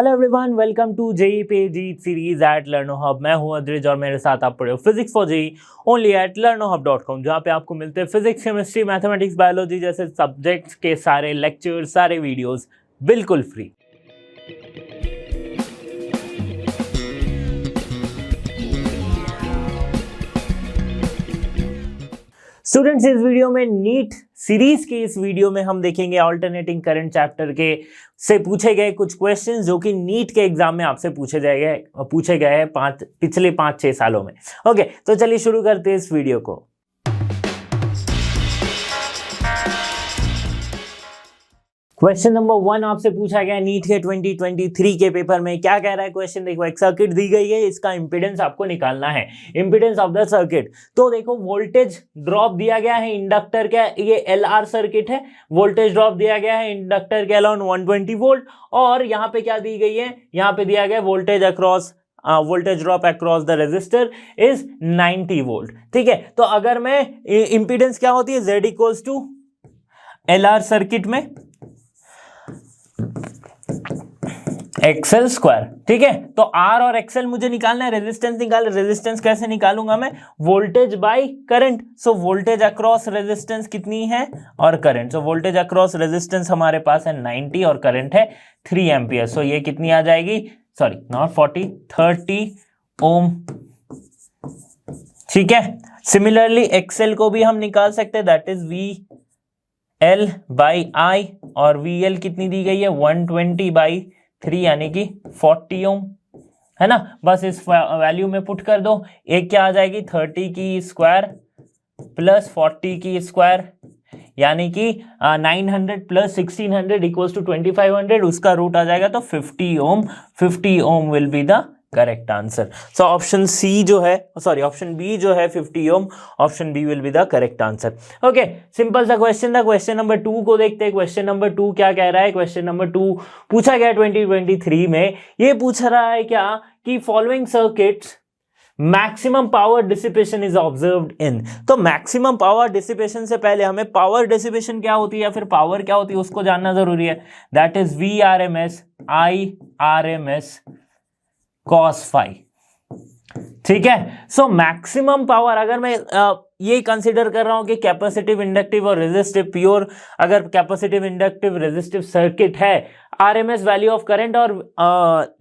Hello everyone, welcome to JEE पे जीत series at Learnohub. मैं हूं अद्रिज और मेरे साथ आप पढ़े हो physics for JEE only at learnohub.com, जहां पे आपको मिलते हैं फिजिक्स, केमिस्ट्री, मैथमेटिक्स, बायोलॉजी जैसे सब्जेक्ट्स के सारे लेक्चर्स, सारे वीडियोस बिल्कुल फ्री। स्टूडेंट्स, इस वीडियो में नीट सीरीज के इस वीडियो में हम देखेंगे अल्टरनेटिंग करंट चैप्टर के से पूछे गए कुछ क्वेश्चंस जो कि नीट के एग्जाम में आपसे पूछे गए हैं पिछले 5-6 सालों में। ओके, तो चलिए शुरू करते हैं इस वीडियो को। क्वेश्चन नंबर 1 आपसे पूछा गया नीट के 2023 के पेपर में। क्या कह रहा है क्वेश्चन? देखो, एक सर्किट दी गई है, इसका इंपीडेंस आपको निकालना है, इंपीडेंस ऑफ द सर्किट। तो देखो, वोल्टेज ड्रॉप दिया गया है इंडक्टर के, ये एलआर सर्किट है, वोल्टेज ड्रॉप दिया गया है इंडक्टर के अराउंड 120 वोल्ट। और यहाँ पे क्या दी गई है? यहाँ पे दिया गया voltage across voltage drop across the resistor is 90 volt. ठीक है, तो अगर मैं इंपीडेंस क्या होती है, Z equals to LR circuit में एक्सएल स्क्वायर। ठीक है, तो आर और एक्सएल मुझे निकालना है, रेजिस्टेंस निकाल। रेजिस्टेंस कैसे निकालूंगा मैं? Voltage by current. So voltage across resistance कितनी है और current. So voltage across resistance हमारे पास है 90 और करंट है 3 एम्पियर। सो ये कितनी आ जाएगी? सॉरी, नॉट 40, 30 ओम। ठीक है, सिमिलरली एक्सएल को भी हम निकाल सकते हैं, that is V L by I, और वी एल कितनी दी गई है? 120/3 यानी कि 40 ओम, है ना। बस इस वैल्यू में पुट कर दो। एक क्या आ जाएगी? 30 की स्क्वायर प्लस 40 की स्क्वायर, यानी कि 900 प्लस 1600 इक्वल्स टू 2500। उसका रूट आ जाएगा तो 50 ohm. 50 ohm will be the correct answer. So option C जो है, सॉरी ऑप्शन बी जो है 50 ohm, option B will be the correct answer. Okay, simple सा क्वेश्चन था। क्वेश्चन नंबर 2 को देखते हैं। क्वेश्चन नंबर 2 क्या कह रहा है? क्वेश्चन नंबर 2 पूछा गया 2023 में। ये पूछ रहा है क्या कि following circuits maximum power dissipation is observed in. तो मैक्सिमम पावर डिसिपेशन से पहले हमें पावर डिसिपेशन क्या होती है या फिर पावर क्या होती है उसको जानना जरूरी है। That is V R M S I R M S cos phi। ठीक है, सो मैक्सिमम पावर, अगर मैं ये कंसीडर कर रहा हूं कि कैपेसिटिव, इंडक्टिव और रेजिस्टिव प्योर, अगर कैपेसिटिव, इंडक्टिव, रेजिस्टिव सर्किट है, आरएमएस वैल्यू ऑफ करंट और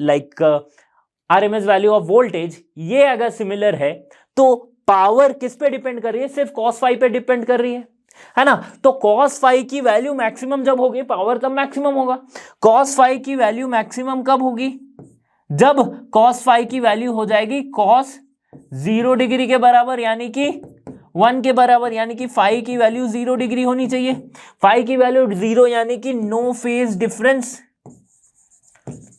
आरएमएस वैल्यू ऑफ वोल्टेज ये अगर सिमिलर है, तो पावर किस पे डिपेंड कर रही है? सिर्फ cos phi पे डिपेंड कर रही है ना। तो cos phi की वैल्यू मैक्सिमम जब होगी, पावर तब मैक्सिमम होगा। cos phi की वैल्यू मैक्सिमम कब होगी? जब cos phi की वैल्यू हो जाएगी cos 0 डिग्री के बराबर, यानी कि 1 के बराबर, यानी कि phi की वैल्यू 0 डिग्री होनी चाहिए। phi की वैल्यू 0 यानी कि no phase difference,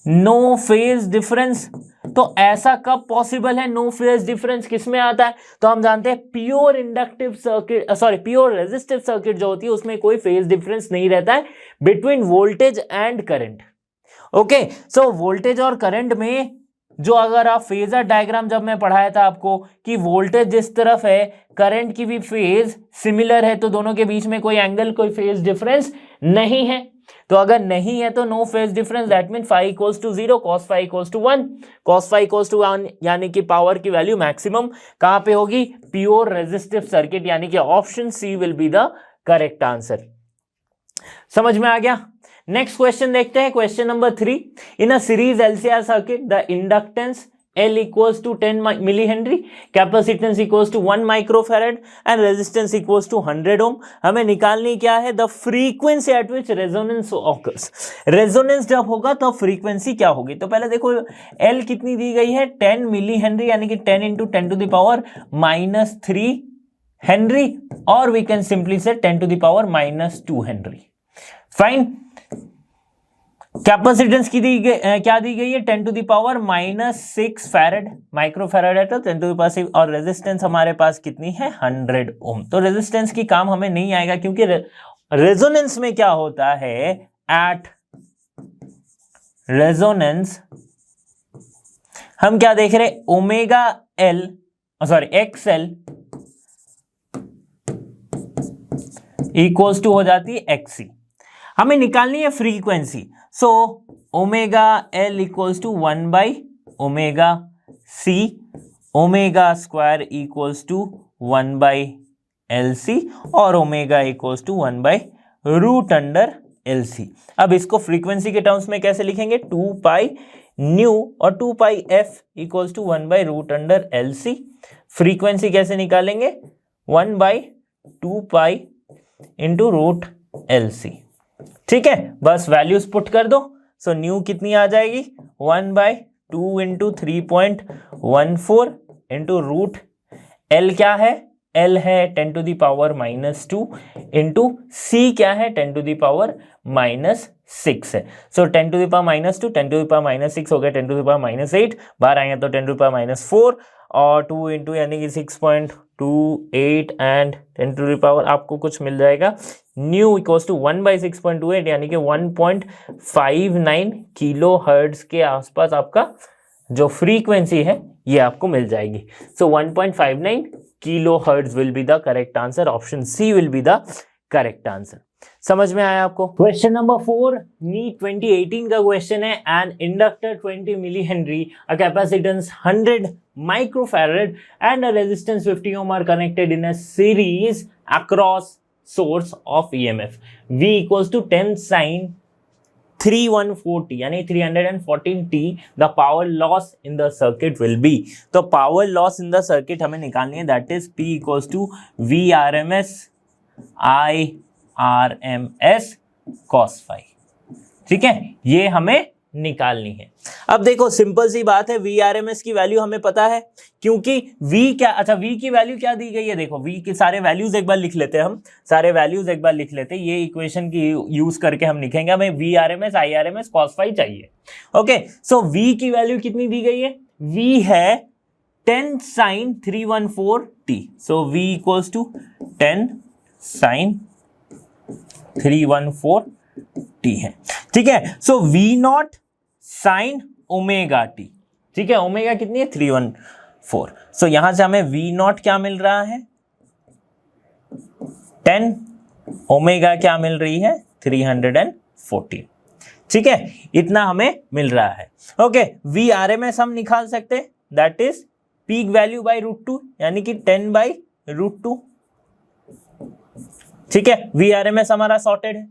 no phase difference. तो ऐसा कब पॉसिबल है? नो फेज डिफरेंस किस में आता है? तो हम जानते हैं pure inductive circuit, sorry pure resistive circuit जो होती है उसमें कोई फेज डिफरेंस नहीं रहता है between voltage and current. Okay, so voltage और करंट में जो, अगर आप फेजर डायग्राम जब मैं पढ़ाया था आपको कि वोल्टेज जिस तरफ है करंट की भी फेज सिमिलर है, तो दोनों के बीच में कोई एंगल, कोई फेज डिफरेंस नहीं है। तो अगर नहीं है तो no phase difference, that mean phi equals to 0, cos phi equals to 1। cos phi equals to 1 यानी कि पावर की वैल्यू मैक्सिमम कहां पे होगी? प्योर रेजिस्टिव सर्किट, यानी कि option C will be the correct answer. समझ में आ गया? नेक्स्ट क्वेश्चन देखते हैं। Question number 3, in a series LCR circuit the inductance L equals to 10 millihenry, capacitance equals to 1 microfarad and resistance equals to 100 ohm. हमें निकालनी क्या है? The frequency at which resonance occurs. Resonance जब होगा तो frequency क्या होगी? तो पहले देखो, L कितनी दी गई है? 10 मिली हेनरी, यानी कि 10 into 10 to the power -3 henry, और we can simply say 10 to the power -2 henry. Fine. Capacitance की क्या दी गई है? 10 to the power -6 farad, microfarad है तो 10 टू द पावर 6, और रेजिस्टेंस हमारे पास कितनी है? 100 ओम। तो रेजिस्टेंस की काम हमें नहीं आएगा, क्योंकि रेजोनेंस में क्या होता है? एट रेजोनेंस हम क्या देख रहे? Omega L, sorry XL equals to हो जाती है एक्सी। हमें निकालनी है frequency. So omega L equals to 1 by omega C, omega square equals to 1 by L C, और omega equals to 1 by root under L सी। अब इसको फ्रीक्वेंसी के टर्म्स में कैसे लिखेंगे, 2 पाई न्यू और 2 pi F equals to 1 by root under L C. Frequency कैसे निकालेंगे, 1 by 2 pi into root L C. ठीक है, बस वैल्यूज पुट कर दो। सो न्यू कितनी आ जाएगी, 1 by 2 into 3.14 into root L क्या है, एल है 10 to the power -2 into C क्या है 10 टू द पावर -6 है। So 10 to the power -2 10 to the power -6 हो गया 10 टू द पावर -8, बाहर आएंगे तो 10 टू द पावर -4 और 2 इंटू यानी कि 6.28 एंड 10 टू द पावर आपको कुछ मिल जाएगा न्यू इक्वल्स टू 1 बाई 6.28 यानी कि 1.59 किलो हर्ट्ज के आसपास आपका जो फ्रीक्वेंसी है ये आपको मिल जाएगी। So 1.59 kilohertz will be the correct answer, option C will be the correct answer. समझ में आया आपको। क्वेश्चन नंबर 4 नीट 2018 का क्वेश्चन है, an inductor 20 millihenry, a capacitance 100 microfarad and a resistance 50 ohm are connected in a series across source of EMF V equals to 10 sin 314t यानी 314t the power loss in the circuit will be। तो power loss in the circuit हमें निकालनी है, that is P equals to V RMS I RMS cos phi। ठीक है, ये हमें निकालनी है। अब देखो सिंपल सी बात है, वी आर एम एस की वैल्यू हमें पता है क्योंकि वी क्या, अच्छा वी की वैल्यू क्या दी गई है, देखो वी के सारे वैल्यूज एक बार लिख लेते हैं, हम सारे वैल्यूज एक बार लिख लेते हैं, ये इक्वेशन की यूज करके हम लिखेंगे, हमें V R M S I R M S cos phi चाहिए। ओके, सो वी की वैल्यू कितनी दी गई है, वी है 10 sin 314t, so V equals to 10 sin 314t है। ठीक है, so V naught sine omega T, ठीक है, ओमेगा कितनी है 314, सो यहां से हमें वी नॉट क्या मिल रहा है 10, ओमेगा क्या मिल रही है 314। ठीक है, इतना हमें मिल रहा है। Okay, V R M S हम निकाल सकते हैं, that is peak value by √2 यानी कि 10 बाई √2। ठीक है, वी आर एम एस हमारा सॉर्टेड है।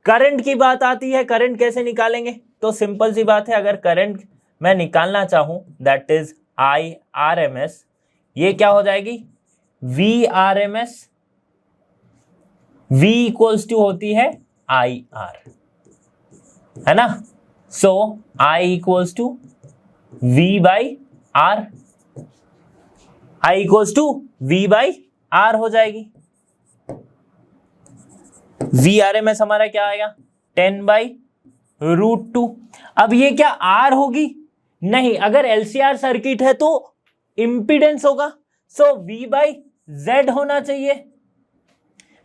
करंट की बात आती है, करंट कैसे निकालेंगे, तो सिंपल सी बात है, अगर करंट मैं निकालना चाहूं that is I R M S, ये क्या हो जाएगी V R M S, V equals to होती है आई आर, है ना, so I equals to V by R, I equals to V by R हो जाएगी। वी आर एम एस हमारा क्या आएगा 10 बाई √2। अब ये क्या आर होगी, नहीं, अगर एलसीआर सर्किट है तो इंपीडेंस होगा, सो वी बाई जेड होना चाहिए,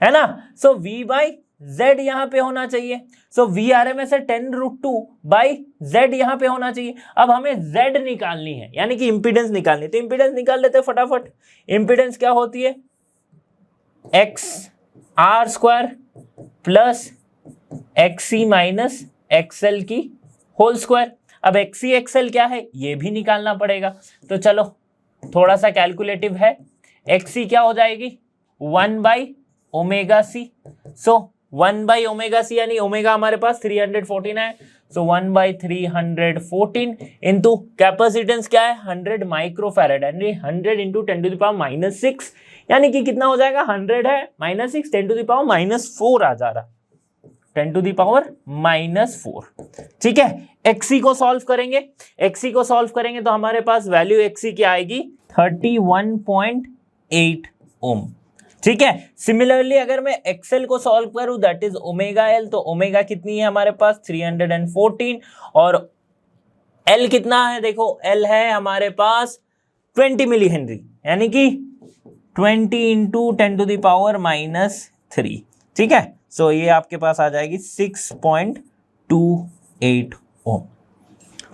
है ना, सो वी बाई जेड यहां पे होना चाहिए, so V R M S है 10 √2 बाई जेड यहां पे होना चाहिए। अब हमें जेड निकालनी है यानी कि इंपीडेंस निकालनी, तो इंपीडेंस निकाल लेते हैं फटाफट। इंपीडेंस क्या होती है X R square plus XC minus XL की होल स्क्वायर। अब एक्सी एक्सएल क्या है ये भी निकालना पड़ेगा, तो चलो थोड़ा सा कैलकुलेटिव है। एक्सी क्या हो जाएगी 1 by omega C, so 1 by omega C यानी ओमेगा हमारे पास 314 है, सो 1 बाई 314 इंटू कैपेसिटेंस क्या है 100 माइक्रोफैरेड यानी 100 इंटू 10 टू द पावर -6 यानी कि कितना हो जाएगा 100 है -6 10 टू द पावर -4 आ जा रहा, 10 टू द पावर -4। ठीक है, एक्सी को सॉल्व करेंगे, एक्सी को सॉल्व करेंगे तो हमारे पास वैल्यू एक्सी की आएगी 31.8 ओम। ठीक है, सिमिलरली अगर मैं एक्सएल को सॉल्व करूं दैट इज ओमेगा एल, तो ओमेगा कितनी है हमारे पास 314 और एल कितना है, देखो एल है हमारे पास 20 मिली हेनरी यानी कि 20 इंटू 10 टू द पावर -3। ठीक है, सो ये आपके पास आ जाएगी 6.28 ओम।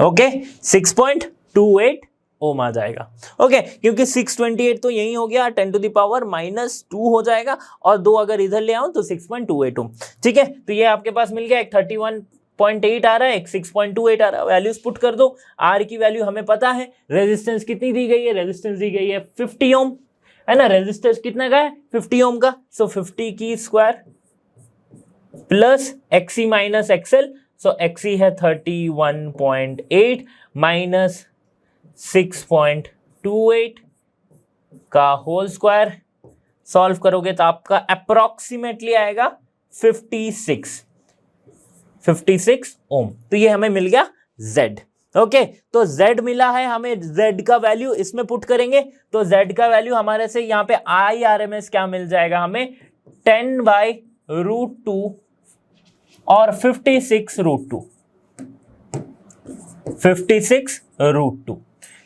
ओके, 6.28 ओम आ जाएगा। ओके, क्योंकि 628 तो यही हो गया, 10 टू द पावर -2 हो जाएगा, और 2 अगर इधर ले आऊं तो 6.28 ओम। ठीक है, तो ये आपके पास मिल गया, एक 31.8 आ रहा है, एक 6.28 आ रहा है। वैल्यूज पुट कर दो। आर की वैल्यू हमें पता है, रेजिस्टेंस कितनी दी गई है, रेजिस्टेंस दी गई है 50 ओम, है ना। रेजिस्टेंस कितने का है, 50 ओम का, सो 50 की square plus XC minus XL, so XC है 31.8 माइनस 6.28 का होल स्क्वायर। सॉल्व करोगे तो आपका अप्रोक्सीमेटली आएगा 56 ओम। तो ये हमें मिल गया Z। ओके, तो Z मिला है हमें, Z का वैल्यू इसमें पुट करेंगे तो Z का वैल्यू हमारे से यहाँ पे IRMS क्या मिल जाएगा हमें, 10/√2 और 56√2, 56√2।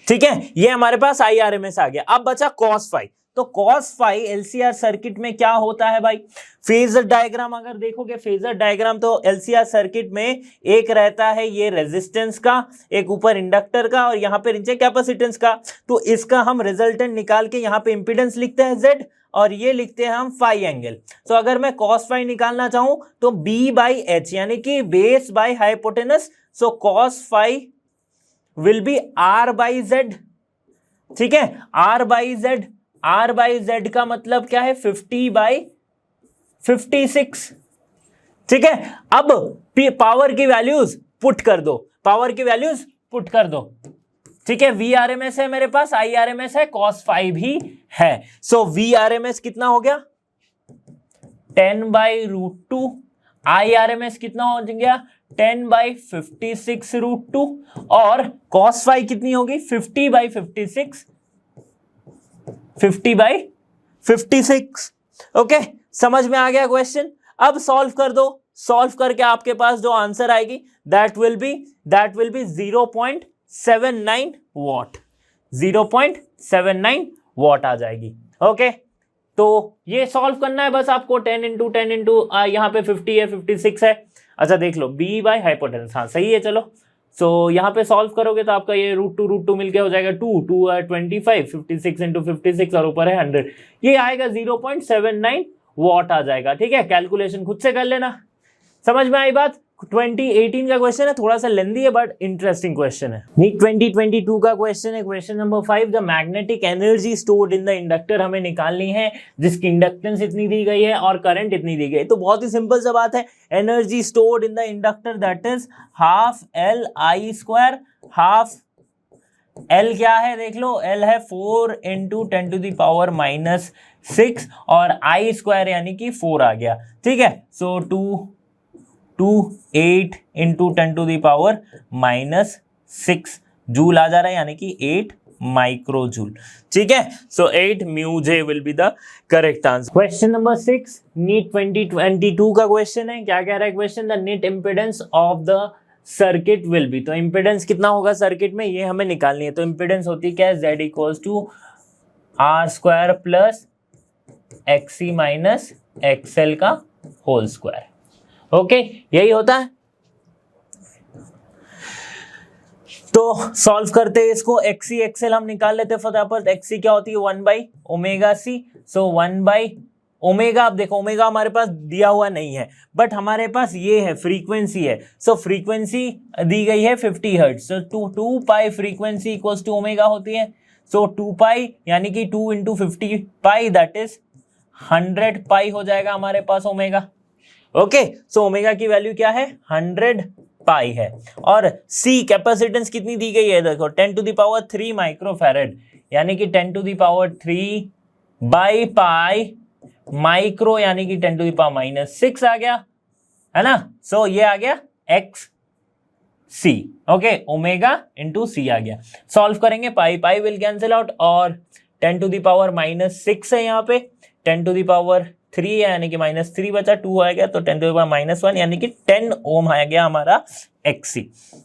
ठीक है, ये हमारे पास IRMS आ गया। अब बचा cos फाई। तो cos फाई LCR सर्किट में क्या होता है भाई, फेजर डायग्राम अगर देखोगे, फेजर डायग्राम तो LCR सर्किट में एक रहता है ये रेजिस्टेंस का, एक ऊपर इंडक्टर का, और यहाँ पे नीचे कैपेसिटेंस का। तो इसका हम रिजल्टेंट निकाल के यहाँ पे इंपीडेंस लिखते हैं Z, और ये लिखते हैं हम फाई एंगल। तो अगर मैं cos फाई निकालना चाहूं तो B/H यानी कि base by hypotenuse, so cos phi will be R/Z। ठीक है, R/Z, R/Z का मतलब क्या है, 50/56। ठीक है, अब पावर की वैल्यूज पुट कर दो, पावर की वैल्यूज पुट कर दो। ठीक है, VRMS है मेरे पास, IRMS है, cos फाई भी है। सो VRMS कितना हो गया, 10/√2, IRMS कितना हो गया, 10/56√2, और cos फाई कितनी होगी, 50/56, 50/56। ओके, समझ में आ गया क्वेश्चन। अब सॉल्व कर दो, सॉल्व करके आपके पास जो आंसर आएगी that will be 0.79 watt, 0.79 watt आ जाएगी। ओके, तो ये सॉल्व करना है बस आपको, 10 इंटू 10 इंटू यहाँ पे 50 है, 56 है। अच्छा देख लो, B बाय हाइपोटेनस, हाँ सही है। चलो, सो यहाँ पे सॉल्व करोगे तो आपका ये √2 मिलके हो जाएगा 2 है 25, 56 इंटू 56 और ऊपर है 100, ये आएगा 0.79 वॉट आ जाएगा। ठीक है, कैलकुलेशन खुद से कर लेना। समझ में आई बात। 2018 का क्वेश्चन है, थोड़ा सा लेंदी है बट इंटरेस्टिंग क्वेश्चन है। नीट 2022 का क्वेश्चन है, question number 5, the magnetic energy stored in the inductor हमें निकालनी है, जिसकी इंडक्टेंस इतनी दी गई है और करंट इतनी दी गई है। तो बहुत ही सिंपल सा बात है, energy stored in the inductor that is half LI², half L क्या है देख लो, L है 4 इंटू 10 टू द पावर -6 और I² यानी कि 4 आ गया। ठीक है, so 8 into 10 to the power -6 joule आ जा रहा है, यानी कि 8 माइक्रो जूल। ठीक है, so 8 μJ will be the correct answer. Question number 6 NEET 2022 का क्वेश्चन है। क्या कह रहा है question, the net impedance of the circuit will be. तो इम्पीडेंस कितना होगा सर्किट में, ये हमें निकालनी है। तो इम्पीडेंस होती है क्या है, Z = R² plus XC minus XL का होल स्क्वायर। ओके, यही होता है। तो सॉल्व करते हैं इसको, XC XL हम निकाल लेते हैं फटाफट। XC क्या होती है, 1/ωc, सो 1/ω। अब देखो ओमेगा हमारे पास दिया हुआ नहीं है, बट हमारे पास ये है फ्रीक्वेंसी है। सो फ्रीक्वेंसी दी गई है 50 hertz, so 2 pi frequency equals to omega होती है। सो 2 पाई यानी कि 2 into 50 pi that is 100 pi हो जाएगा हमारे पास ओमेगा। ओके, सो ओमेगा की वैल्यू क्या है, 100 पाई है। और C कैपेसिटेंस कितनी दी गई है, देखो 10 टू द पावर 3 माइक्रोफैरेड, यानी कि 10 to the power 3 by pi micro, यानी कि 10 टू द पावर -6 आ गया, है ना। सो ये आ गया XC। Okay, omega into C आ गया। सॉल्व करेंगे, पाई पाई विल कैंसिल आउट, और 10 टू द पावर -6 है यहाँ पे, 10 टू द पावर 3 है यानी कि -3 बचा, 2 आ गया तो 10 टू द पावर -1 यानी कि 10 ओम आ गया हमारा XC।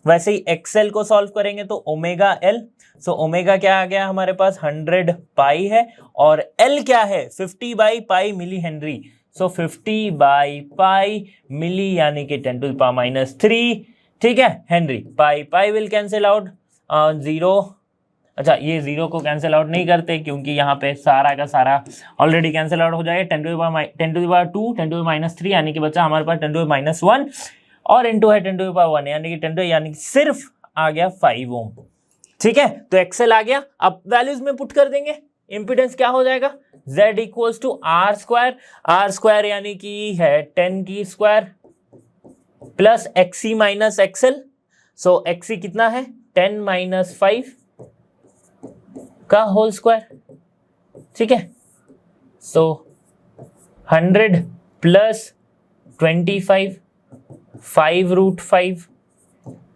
वैसे ही XL को सॉल्व करेंगे तो ओमेगा L, सो ओमेगा क्या आ गया हमारे पास 100 पाई है, और L क्या है 50/पाई मिली हेनरी, सो 50/पाई मिली यानी कि 10 टू द पावर -3। ठीक है, Henry, pi pi will cancel out, 0 अच्छा ये 0 को कैंसिल आउट नहीं करते क्योंकि यहाँ पे सारा का सारा ऑलरेडी कैंसिल आउट हो जाएगा। 10 to the power 2, 10 to the minus 3 यानी कि बच्चा हमारे पास 10 टू द माइनस 1 और इनटू है 10 टू द पावर 1 यानी कि 10 टू यानी कि सिर्फ आ गया 5 ओम। ठीक है, तो एक्सेल आ गया। अब वैल्यूज में पुट कर देंगे, इम्पीडेंस क्या हो जाएगा, Z equals to R square यानी कि है 10 की square plus XC minus XL। So XC कितना है 10 माइनस 5 का होल स्क्वायर। ठीक है, सो 100 प्लस 25 5√5।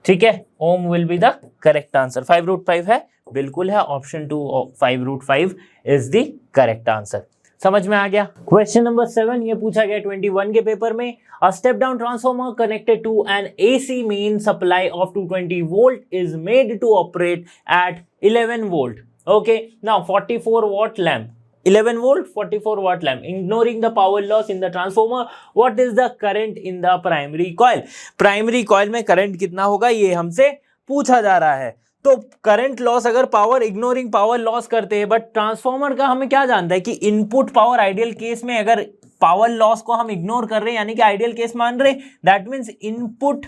ठीक है, ओम will be the correct answer. 5√5 है, बिल्कुल है, option 2 5√5 is the correct answer. समझ में आ गया। क्वेश्चन नंबर 7 ये पूछा गया 21 के पेपर में। A step down transformer connected to an AC main supply of 220 volt is made to operate at 11 volt. Okay, now 44 watt lamp, 11 volt 44 watt lamp, ignoring the power loss in the transformer, what is the current in the primary coil? Primary coil में current कितना होगा ये हमसे पूछा जा रहा है। तो करंट लॉस अगर पावर इग्नोरिंग पावर लॉस करते हैं, बट ट्रांसफॉर्मर का हमें क्या जानता है कि इनपुट पावर आइडियल केस में अगर पावर लॉस को हम इग्नोर कर रहे हैं यानी कि आइडियल केस मान रहे, that means input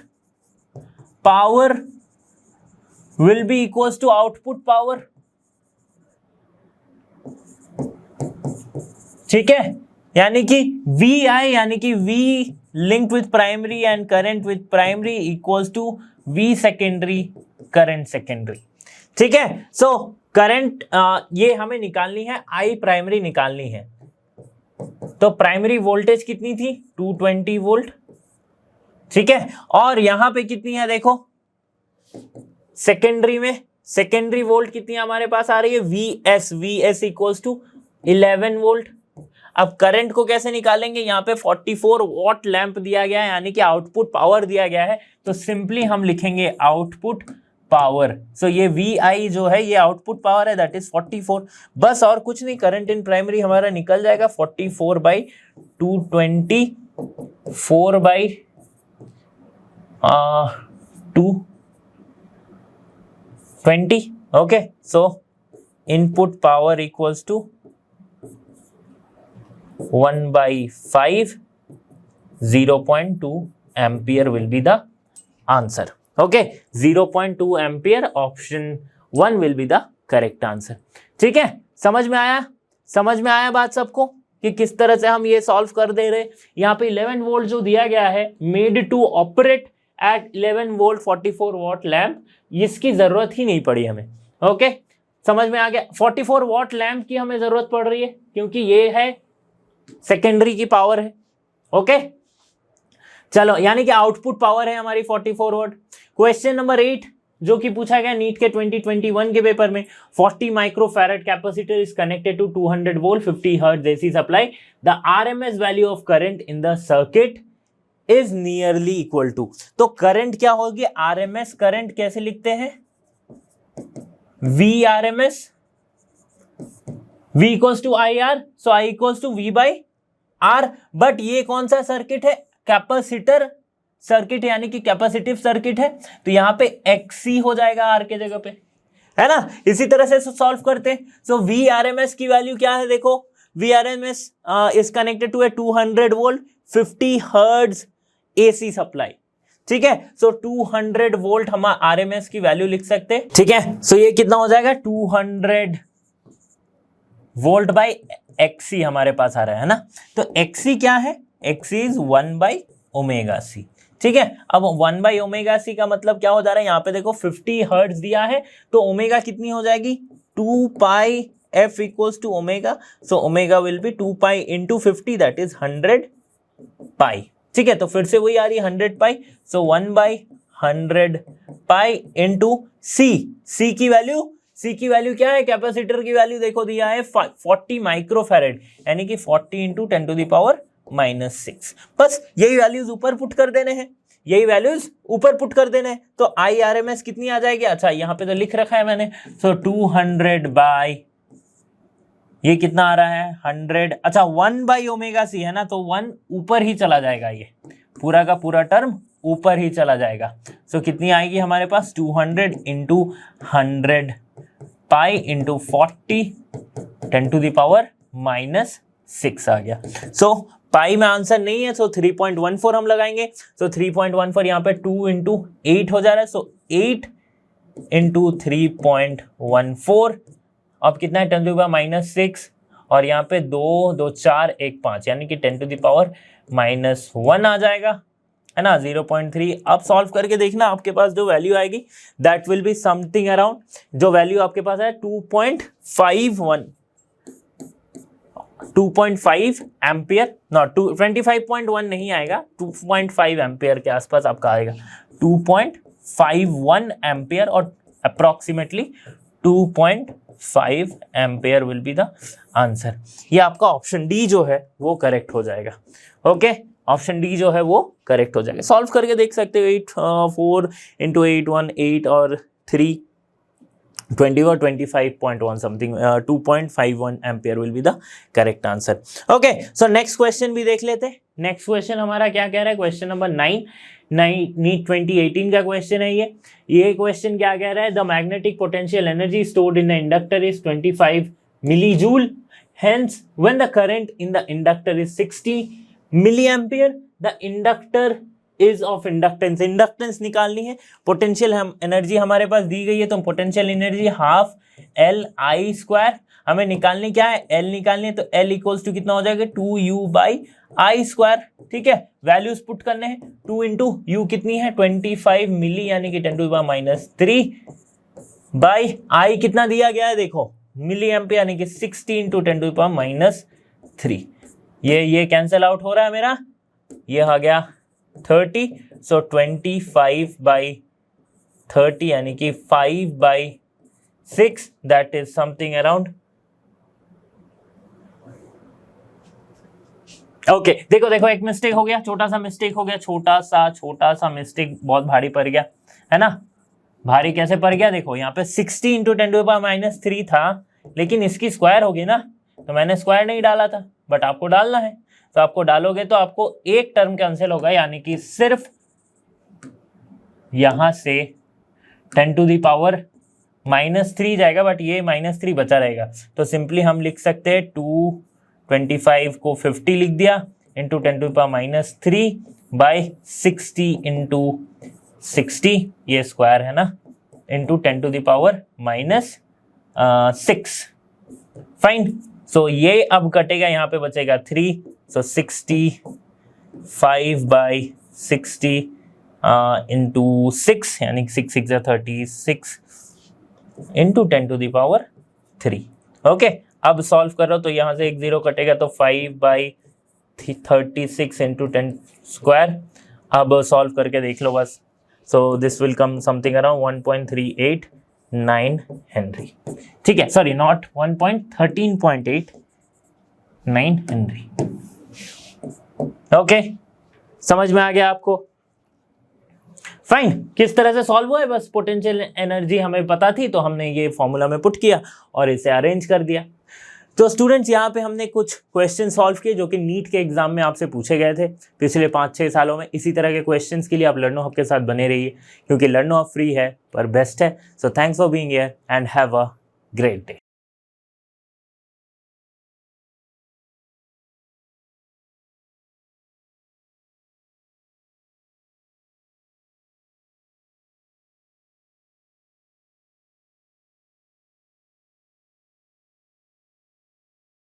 power will be equals to output power. ठीक है, यानी कि VI यानी कि V linked with primary and current with primary equals to V secondary current secondary. ठीक है, सो करंट ये हमें निकालनी है, I प्राइमरी निकालनी है। तो प्राइमरी वोल्टेज कितनी थी 220 वोल्ट। ठीक है, और यहां पे कितनी है देखो सेकेंडरी में, सेकेंडरी वोल्ट कितनी हमारे पास आ रही है VS इक्वल्स टू 11 वोल्ट। अब करंट को कैसे निकालेंगे, यहाँ पे 44 वॉट लैंप दिया गया है यानी कि आउटपुट पावर दिया गया है, तो सिंपली हम लिखेंगे आउटपुट पावर। सो ये VI जो है ये आउटपुट पावर है, दैट इज 44, बस और कुछ नहीं। करंट इन प्राइमरी हमारा निकल जाएगा 44 by 220 4 by 220। Okay, so input power equals to 1/5 0.2 ampere will be the answer. Okay, 0.2 ampere, option 1 will be the correct answer. ठीक है, समझ में आया, समझ में आया बात सबको कि किस तरह से हम ये सॉल्व कर दे रहे। यहाँ पे 11 वोल्ट जो दिया गया है, made to operate at 11 volt 44 watt lamp, इसकी जरूरत ही नहीं पड़ी हमें। ओके, समझ में आ गया। 44 वॉट लैम्प की हमें जरूरत पड़ रही है क्योंकि ये है सेकेंडरी की पावर है। ओके, चलो, यानी कि आउटपुट पावर है हमारी 44 वॉट। क्वेश्चन नंबर 8 जो कि पूछा गया नीट के 2021 के पेपर में, 40 microfarad capacitor is connected to 200 volt 50 hertz AC supply, the RMS value of current in the circuit is nearly equal to. तो करंट क्या होगी, आरएमएस करंट कैसे लिखते हैं, V RMS, V equals to I R, so I equals to V by R. But ये कौन सा circuit है, कैपेसिटर सर्किट यानी कि कैपेसिटिव सर्किट है, तो यहाँ पे XC हो जाएगा R के जगह पे, है ना। इसी तरह से सॉल्व करते हैं। सो VRMS की वैल्यू क्या है देखो, VRMS is connected to a 200 volt 50 hertz AC supply. ठीक है, सो 200 वोल्ट हम RMS की वैल्यू लिख सकते हैं। ठीक है, सो ये कितना हो जाएगा 200 वोल्ट बाई XC हमारे पास आ रहा है ना। तो XC क्या है, XC इज 1/ωc। ठीक है, अब 1/ωc का मतलब क्या हो जा रहा है, यहाँ पे देखो 50 हर्ट्ज दिया है, तो ओमेगा कितनी हो जाएगी 2πf इक्वल्स टू ओमेगा। So omega will be 2π into 50 that is 100 pi. ठीक है, तो फिर से वही आ रही है 100 पाई। सो 1/100 पाई इंटू C की वैल्यू, C की वैल्यू क्या है, कैपेसिटर की वैल्यू देखो दिया है 40 माइक्रोफैरेड यानी कि 40 इंटू 10 टू द पावर -6। बस यही वैल्यूज ऊपर पुट कर देने हैं, यही वैल्यूज ऊपर पुट कर देने हैं। तो IRMS कितनी आ जाएगी, अच्छा यहाँ पे तो लिख रखा है मैंने, सो 200 बाई ये कितना आ रहा है 100, अच्छा 1/ωc है ना, तो 1 ऊपर ही चला जाएगा, ये पूरा का पूरा टर्म ऊपर ही चला जाएगा। सो कितनी आएगी हमारे पास 200 इंटू 100 पाई इंटू 40 10⁻⁻6 आ गया। सो पाई में आंसर नहीं है, सो 3.14 हम लगाएंगे। सो 3.14 यहाँ पे 2 इंटू 8 हो जा रहा है, सो 8 इंटू 3.14 अब कितना है 10⁻⁻6 और यहाँ पे 2 2 4 1 5 यानी कि 10⁻⁻1 आ जाएगा, है ना, 0.3। अब सॉल्व करके देखना आपके पास जो वैल्यू आएगी that will be something around, जो वैल्यू आपके पास है 2.5 एम्पियर, नॉट 25.1 नहीं आएगा, 2.5 एम्पियर के आसपास आपका आएगा, 2.51 एम्पियर और approximately 2.5 ampere will be the answer. ये आपका ऑप्शन डी जो है वो करेक्ट हो जाएगा। ओके, ऑप्शन डी जो है वो करेक्ट हो जाएगा। सॉल्व करके देख सकते हो, 4 इंटू 8 1 8 और 3 20 और 25.1 something, 2.51 ampere will be the correct answer. Okay, so next question भी देख लेते हैं। नेक्स्ट क्वेश्चन हमारा क्या कह रहा है, क्वेश्चन नंबर 9 नीट 2018 का क्वेश्चन है ये क्वेश्चन क्या कह रहा है, the magnetic potential energy stored in the inductor is 25 millijoule, hence when the current in the inductor is 60 milliampere the inductor is of inductance. Inductance निकालनी है, पोटेंशियल एनर्जी हमारे पास दी गई है, तो potential energy half L I square हमें निकालनी, क्या है एल निकालनी है, तो एल इक्वल्स टू कितना हो जाएगा 2u बाई आई स्क्वायर। ठीक है, वैल्यूज पुट करने हैं, 2 इंटू यू कितनी है 25 मिली यानी कि 10⁻³ बाई आई कितना दिया गया है देखो मिली एम्पियर यानी कि 60 इंटू 10⁻³ ये कैंसिल आउट हो रहा है मेरा, ये आ गया 30, सो 25/30 यानी कि 5/6 that is something around. Okay, देखो एक मिस्टेक हो गया, छोटा सा मिस्टेक हो गया, छोटा सा मिस्टेक, बहुत भारी पड़ गया है ना। भारी कैसे पड़ गया, देखो यहाँ पे 60 इंटू 10⁻³ था, लेकिन इसकी स्क्वायर होगी ना, तो मैंने स्क्वायर नहीं डाला था, बट आपको डालना है, तो आपको डालोगे तो आपको एक टर्म कैंसिल होगा, यानी कि सिर्फ यहां से 10⁻³ जाएगा, बट ये -3 बचा रहेगा। तो सिंपली हम लिख सकते हैं 225 को 50 लिख दिया इंटू 10⁻³ बाई 60 इंटू 60, ये स्क्वायर है ना, इंटू 10⁻⁻6। फाइन, सो ये अब कटेगा, यहाँ पे बचेगा 3, सो 65/60 इंटू 6 यानी 6 6 36 इंटू 10⁻³ ओके। अब सॉल्व करो तो यहाँ से एक 0 कटेगा, तो 5/36 इंटू 10 स्क्वायर। अब सॉल्व करके देख लो बस, so this will come something around 1.389 Henry. ठीक है, सॉरी नॉट 1.13.89 हेनरी। ओके, समझ में आ गया आपको? फाइन, किस तरह से सॉल्व हुआ है, बस पोटेंशियल एनर्जी हमें पता थी तो हमने ये फॉर्मूला में पुट किया और इसे अरेंज कर दिया। तो स्टूडेंट्स, यहाँ पे हमने कुछ क्वेश्चन सॉल्व किए जो कि नीट के एग्जाम में आपसे पूछे गए थे पिछले 5-6 सालों में। इसी तरह के क्वेश्चंस के लिए आप लर्नो हब के साथ बने रहिए, क्योंकि लर्नो हब फ्री है पर बेस्ट है। So thanks for being here and have a great day.